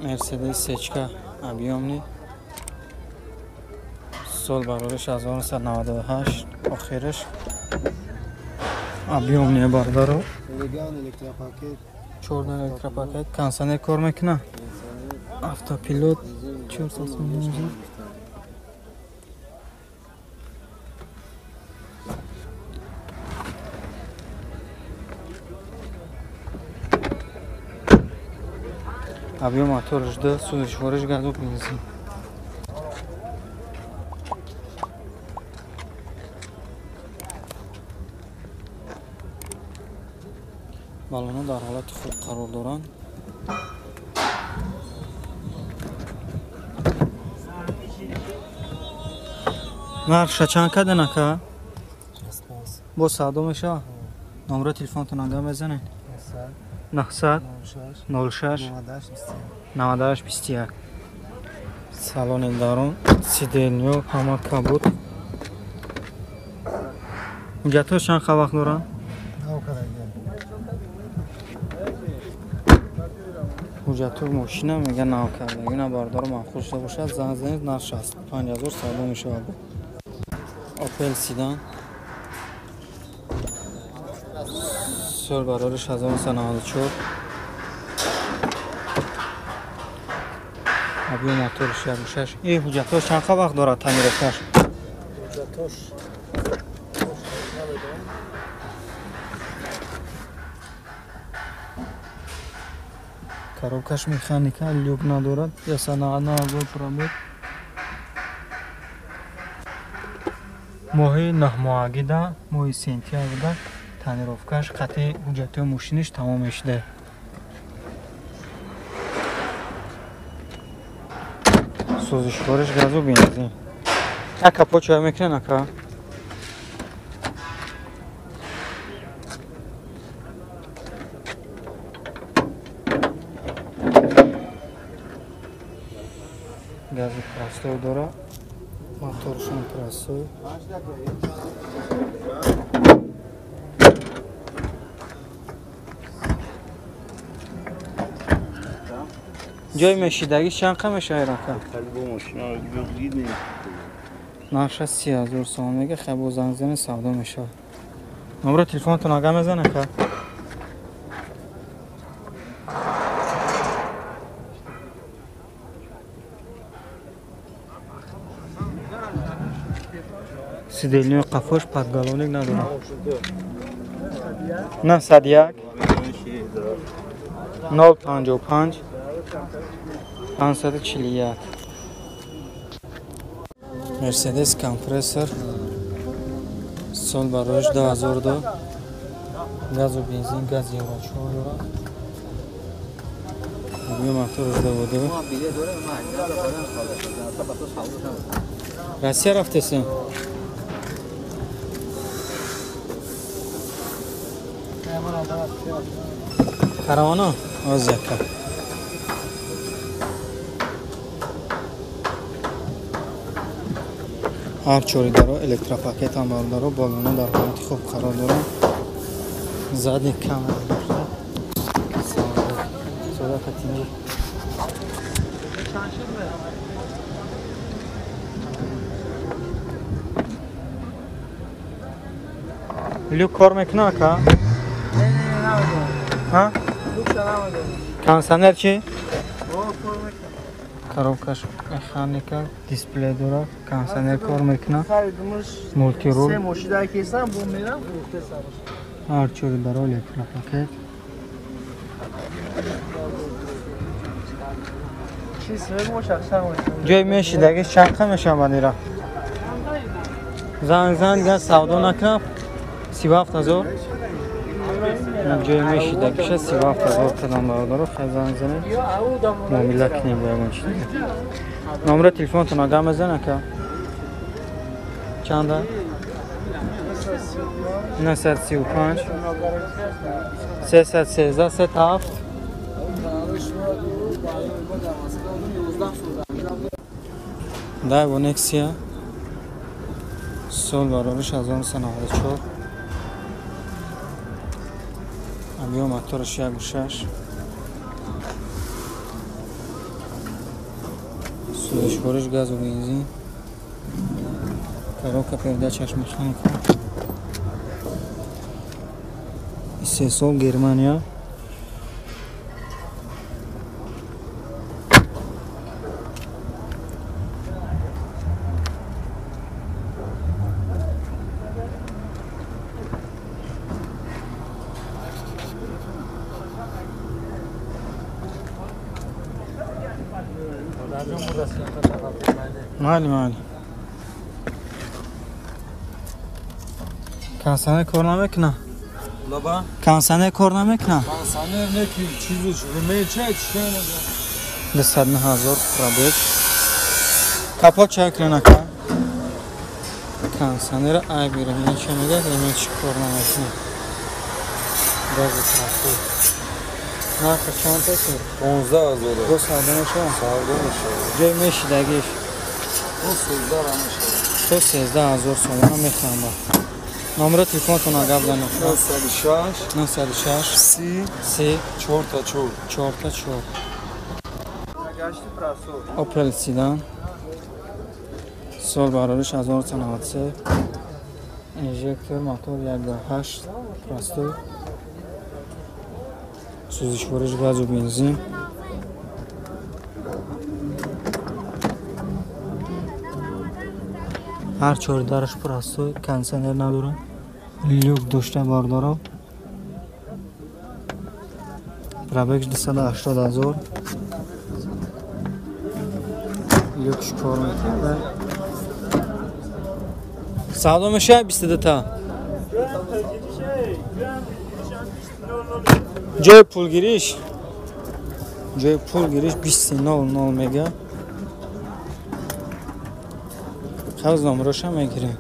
Mercedes Sechka объемный. Сол барориш 1998 охириш. объемный бардаро. Электропакет. Черный электропакет. Кондиционер кор мекунад. Автопилот 480. Объем мотора ждет, сузишь, воришь газу бензин. баллонҳо дар ҳолати хуб қарор доранд. нарша чанд кадан ака? бо савдо мешава? номеро телефонтон ага мезанед? 900 06 98 21. салони дарун сиденё ҳама кабуд. ҳуҷҷатҳош чанд вақт доранд? ҳуҷҷатҳои мошина мегӯянд нав кардагӣ набардор манқул шуда бошад. занг занед нарш аст 5000 савдо мешавад. опел седан сол барориш 1994. объем моториш 1.6. ин ҳуҷҷатҳош чанд вақт дорад таъмироткаш? ҳуҷҷатош коробкаш механика, люк надорад. 199 пробег. моҳи 9 моҳагида, моҳи сентябрда таъмировкаш қати ҳуҷҷатҳои мошиниш тамом мешуда. сӯзишвориш газу бензин. ака поча мекунен ака? гази простой дора. моторшон простой. ҷои мешидагӣ чанд қа мешавад ака? нарша 30000 сомон мега. хай бо занг зани савдо мешавад. номеро телефонтон ага мезан ака? сиденёи қафош подголовник надорад. 901 055 541. мерседес компрессор сол бароиш 2002. газу бензин, газ евро 4 дорад. объем мотора 22. россия рафтесин? каравана озяка. ҳар чори даро электропакет ҳам бардаро. балоно дар ҳолати хуб қарор доранд. зади камера дошта. сода катини. люк кор мекуна ака? ҳа? кондиционер чӣ? коробкаш механика, дисплей дорад, кондиционер кор мекунад, мултирул, ҳар чори даро электропакет. ҷои мешидагӣ чанд қа мешавад ира? занг газ савдо накунад 37000. ҷои мешидагиша 37000 кадам бародаро. хай занг занед муомила кунем ба ягон чиз. номеро телефонтон ага мезан ака? чанда? 935 313 37. Daewoo Nexia сол барориш 1994. объем моториш 1.6. Сӯзишвориш газу бензин. Коробка передачаш механика. Истеҳсол Германия. Майли. Kansane kor namekna. Laba? Kansane kor namekna. Kansane ne ki çiziş, rümeçe çişene. 200,000 пробег. Капот чаклинака. Kansane ay bir meçemede demek kor namekna. Bazı tarafı. Narxı çantası 15,000. bu sağdan aşağı. Sağdan aşağı. Ceymeşi dəqiq. O sözler anlaşılır. 113,000 somona mexamba. Номер телефонтон агаб зано. 96 36 30 3 4 4 Opel Sedan. Sol barorish 1993. Injektor motor 1.8 prostoy. Сӯзишвориш газу бензин. Ҳар чордараш простоy, кондитсионер надорад. Люк дошта бардоро. Пробег 280,000. Люкш кор мекарда. Савдо мешавад 22 та. Ҷои пул гириш 20,000 мега. Хавз номероша мегирем.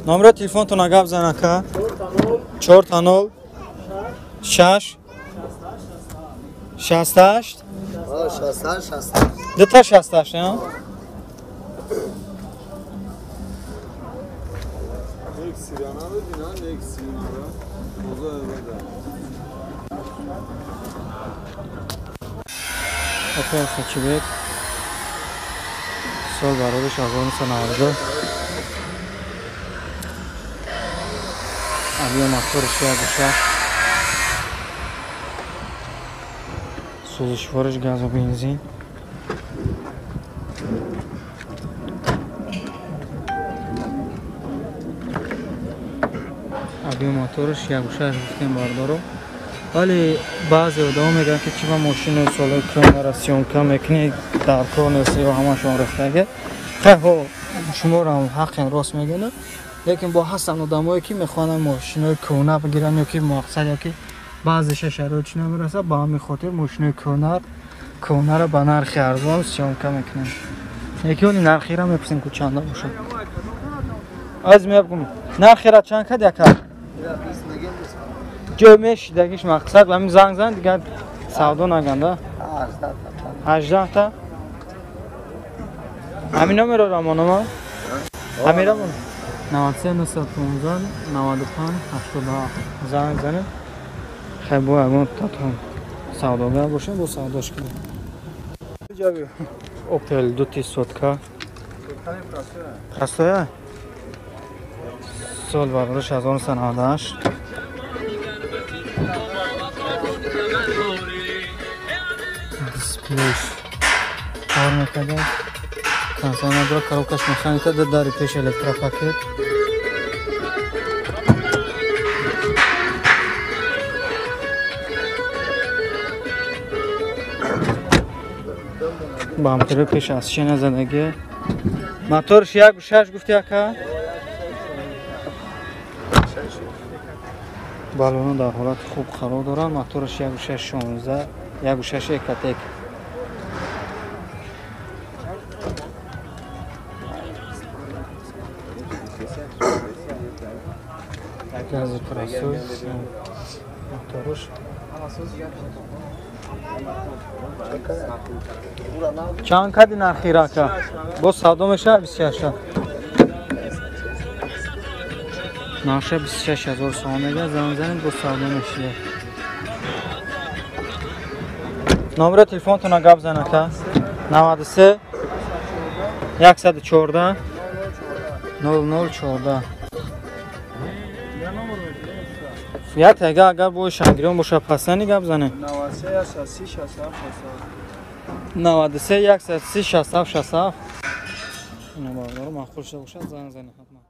Номера телефонтон агаб занака 4 6 68 Дата 68 я? Nek sirana mı bina, nek sirana. Oza evveda. Opel hatchback. Sol barorish 1990. Avion motor 1.6. Сӯзишвориш газу бензин. Avion motorش 1.6 گفتیم باردارو. ولی بعضی ادعا میگن که چی با ماشین سال کمراسیون کم میکنی در کار نیستی و همشون رفتگه. خب شما را هم حق راست میگن. لیکن با هستن آدمایی که میخوانن ماشین کونه بگیرن یا که مقصد یا که بعضیش شرایطش نمیرسه با همین خاطر ماشین کونه را به نرخ ارزان سیام کم میکنن. یکی اون نرخی را میپرسیم که چنده باشه. از میگم نرخی را چند کد یکا؟ جمعش دقیقش مقصد و همین زنگ دیگه سودا نگنده 18 تا همین نمیر رو رامانما همین رامون 93 915 95 87 زنگ زنه خیلی با اگون تاتون سوداگر باشه با سوداش کنیم اوپل 2 صدکا پرستویه سال بردارش 1998 دیسپلیش کار میکرده کنسان نداره کاروکش مخانیکه داری پیش الکتراپاکت بامپر پیش از شین زندگی موتورش 1.6 گفتی اکا بالون در حالت خوب قرار داره موتورش 1.6 16 1.6 1.1 گاز پرسوی موتورش چند کدی نخیره که باز سودا میشه 26 ناشه 26,000 سوم میگه زنگ باز سودا میشه نمره تلفنتون گپ زنه که 93 114 0014. Fiyat اگر باشن گرام باشه پسندی گپ زنه 93 130 67 67 اینا بالا معقول شده باشه زنگ زنه حتما